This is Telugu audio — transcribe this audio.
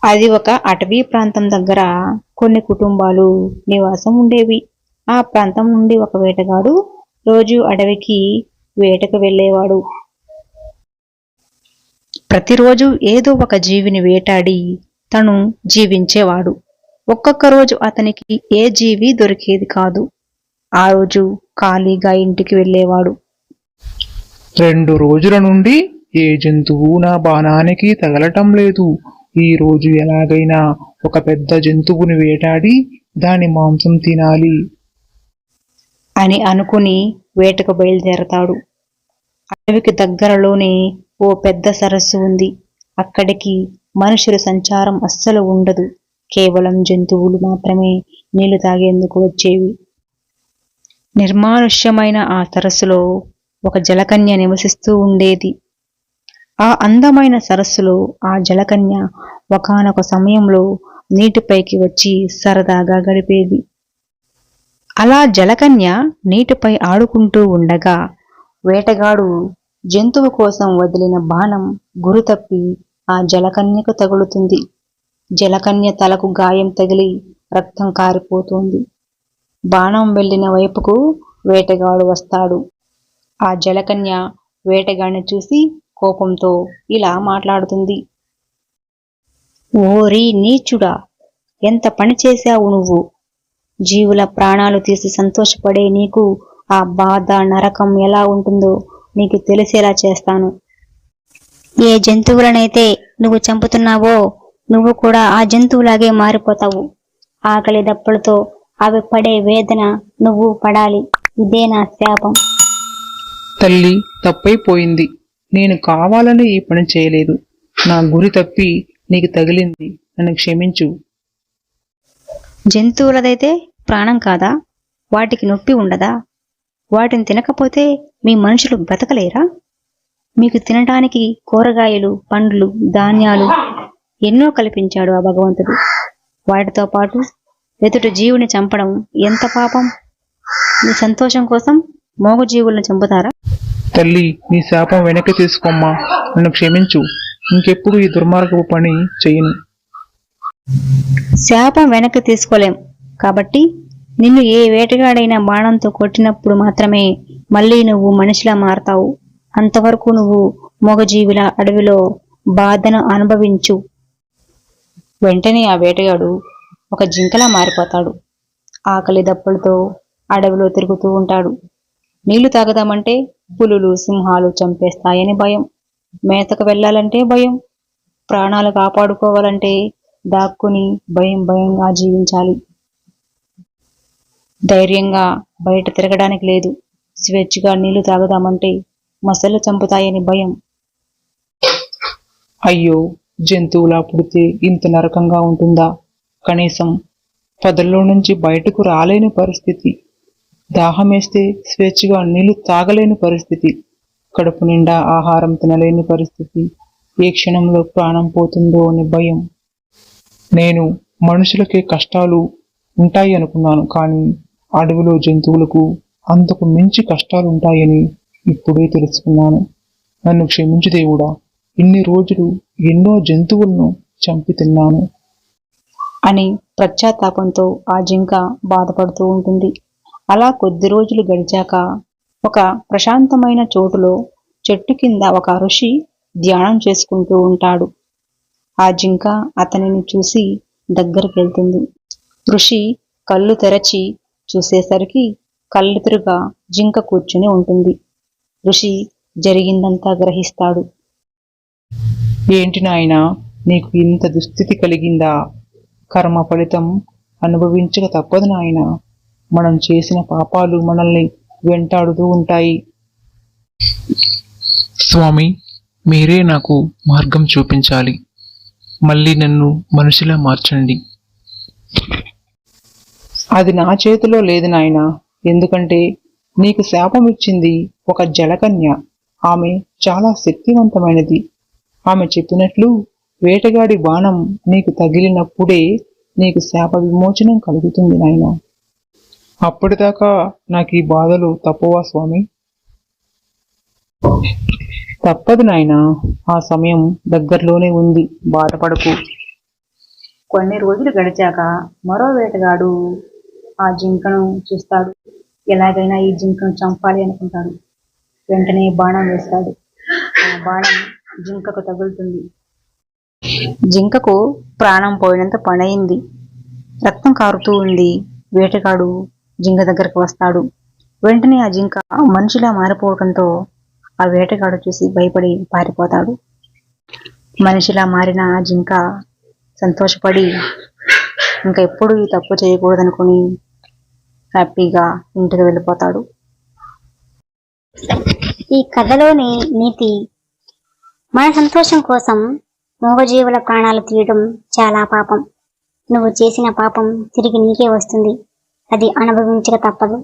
అది ఒక అటవీ ప్రాంతం దగ్గర కొన్ని కుటుంబాలు నివాసం ఉండేవి. ఆ ప్రాంతం నుండి ఒక వేటగాడు రోజు అడవికి వేటకు వెళ్ళేవాడు. ప్రతిరోజు ఏదో ఒక జీవిని వేటాడి తను జీవించేవాడు. ఒక్కొక్క రోజు అతనికి ఏ జీవి దొరికేది కాదు. ఆ రోజు ఖాళీగా ఇంటికి వెళ్ళేవాడు. 2 రోజుల నుండి ఏ జంతువు నా బాణానికి తగలటం లేదు. ఈ రోజు ఎలాగైనా ఒక పెద్ద జంతువుని వేటాడి దాని మాంసం తినాలి అని అనుకుని వేటకు బయలుదేరతాడు. అడవికి దగ్గరలోనే ఓ పెద్ద సరస్సు ఉంది. అక్కడికి మనుషుల సంచారం అస్సలు ఉండదు. కేవలం జంతువులు మాత్రమే నీళ్లు తాగేందుకు వచ్చేవి. నిర్మానుష్యమైన ఆ సరస్సులో ఒక జలకన్య నివసిస్తూ ఉండేది. ఆ అందమైన సరస్సులో ఆ జలకన్య ఒకానొక సమయంలో నీటిపైకి వచ్చి సరదాగా గడిపేది. అలా జలకన్య నీటిపై ఆడుకుంటూ ఉండగా వేటగాడు జంతువు కోసం వదిలిన బాణం గురితప్పి ఆ జలకన్యకు తగులుతుంది. జలకన్య తలకు గాయం తగిలి రక్తం కారిపోతుంది. బాణం వెళ్ళిన వైపుకు వేటగాడు వస్తాడు. ఆ జలకన్య వేటగాడిని చూసి కోపంతో ఇలా మాట్లాడుతుంది. ఓరి నీచుడా, ఎంత పని చేశావు నువ్వు! జీవుల ప్రాణాలు తీసి సంతోషపడే నీకు ఆ బాధ నరకం ఎలా ఉంటుందో నీకు తెలిసేలా చేస్తాను. ఏ జంతువులనైతే నువ్వు చంపుతున్నావో నువ్వు కూడా ఆ జంతువులాగే మారిపోతావు. ఆకలి దప్పులతో అవి పడే వేదన నువ్వు పడాలి. ఇదే నా శాపం. తల్లి, తప్పైపోయింది. నేను కావాలని ఈ పని చేయలేదు. నా గురి తప్పి నీకు తగిలింది. నన్ను క్షమించు. జంతువులదైతే ప్రాణం కాదా? వాటికి నొప్పి ఉండదా? వాటిని తినకపోతే మీ మనుషులు బ్రతకలేరా? మీకు తినడానికి కూరగాయలు, పండ్లు, ధాన్యాలు ఎన్నో కల్పించాడు ఆ భగవంతుడు. వాటితో పాటు ఎదుటి జీవుని చంపడం ఎంత పాపం! మీ సంతోషం కోసం మోగజీవులను చంపుతారా? తల్లి, నీ శాపం వెనక్కి తీసుకోమ్మా. నన్ను క్షమించు. ఇంకెప్పుడు ఈ దుర్మార్గపు పని చెయ్యను. శాపం వెనక్కి తీసుకోలేం కాబట్టి నిన్ను ఏ వేటగాడైనా బాణంతో కొట్టినప్పుడు మాత్రమే మళ్ళీ నువ్వు మనిషిలా మారతావు. అంతవరకు నువ్వు మోగజీవిలా అడవిలో బాధను అనుభవించు. వెంటనే ఆ వేటగాడు ఒక జింకలా మారిపోతాడు. ఆకలి దప్పులతో అడవిలో తిరుగుతూ ఉంటాడు. నీళ్లు తాగదామంటే పులులు, సింహాలు చంపేస్తాయని భయం. మేతకు వెళ్లాలంటే భయం. ప్రాణాలు కాపాడుకోవాలంటే దాక్కుని భయంగా జీవించాలి. ధైర్యంగా బయట తిరగడానికి లేదు. స్వేచ్ఛగా నీళ్లు తాగదామంటే మొసళ్ళు చంపుతాయని భయం. అయ్యో, జంతువులా పుడితే ఇంత నరకంగా ఉంటుందా? కనీసం పొదల్లో నుంచి బయటకు రాలేని పరిస్థితి. దాహమేస్తే స్వేచ్ఛగా నీళ్లు తాగలేని పరిస్థితి. కడుపు నిండా ఆహారం తినలేని పరిస్థితి. ఏ క్షణంలో ప్రాణం పోతుందో అని భయం. నేను మనుషులకే కష్టాలు ఉంటాయి అనుకున్నాను, కానీ అడవిలో జంతువులకు అంతకు మించి కష్టాలుంటాయని ఇప్పుడే తెలుసుకున్నాను. నన్ను క్షమించు దేవుడా. ఇన్ని రోజులు ఎన్నో జంతువులను చంపి తిన్నాను అని పశ్చాత్తాపంతో ఆ జింక బాధపడుతూ ఉంటుంది. అలా కొద్ది రోజులు గడిచాక ఒక ప్రశాంతమైన చోటులో చెట్టు కింద ఒక ఋషి ధ్యానం చేసుకుంటూ ఉంటాడు. ఆ జింక అతనిని చూసి దగ్గరికి వెళ్తుంది. ఋషి కళ్ళు తెరచి చూసేసరికి కళ్ళెదురుగా జింక కూర్చుని ఉంటుంది. ఋషి జరిగిందంతా గ్రహిస్తాడు. ఏంటి నాయనా, నీకు ఇంత దుస్థితి కలిగిందా? కర్మ ఫలితం అనుభవించక తప్పదు నాయనా. మనం చేసిన పాపాలు మనల్ని వెంటాడుతూ ఉంటాయి. స్వామి, మీరే నాకు మార్గం చూపించాలి. మళ్ళీ నన్ను మనిషిలా మార్చండి. అది నా చేతిలో లేదు నాయనా. ఎందుకంటే నీకు శాపం ఇచ్చింది ఒక జలకన్య. ఆమె చాలా శక్తివంతమైనది. ఆమె చెప్పినట్లు వేటగాడి బాణం నీకు తగిలినప్పుడే నీకు శాప విమోచనం కలుగుతుంది నాయనా. అప్పటిదాకా నాకు ఈ బాధలు తప్పవా స్వామి? తప్పదు నాయనా. ఆ సమయం దగ్గరలోనే ఉంది. బాధపడకు. కొన్ని రోజులు గడిచాక మరో వేటగాడు ఆ జింకను చూస్తాడు. ఎలాగైనా ఈ జింకను చంపాలి అనుకుంటాడు. వెంటనే బాణం వేస్తాడు. ఆ బాణం జింకకు తగులుతుంది. జింకకు ప్రాణం పోయినంత పనయింది. రక్తం కారుతూ ఉంది. వేటగాడు జింక దగ్గరకు వస్తాడు. వెంటనే ఆ జింక మనిషిలా మారిపోవడంతో ఆ వేటగాడు చూసి భయపడి పారిపోతాడు. మనిషిలా మారిన ఆ జింక సంతోషపడి ఇంకా ఎప్పుడు ఈ తప్పు చేయకూడదనుకుని హ్యాపీగా ఇంటికి వెళ్ళిపోతాడు. ఈ కథలోని నీతి, మన సంతోషం కోసం మూగజీవుల ప్రాణాలు తీయడం చాలా పాపం. నువ్వు చేసిన పాపం తిరిగి నీకే వస్తుంది. అది అనుభవించక తప్పదు.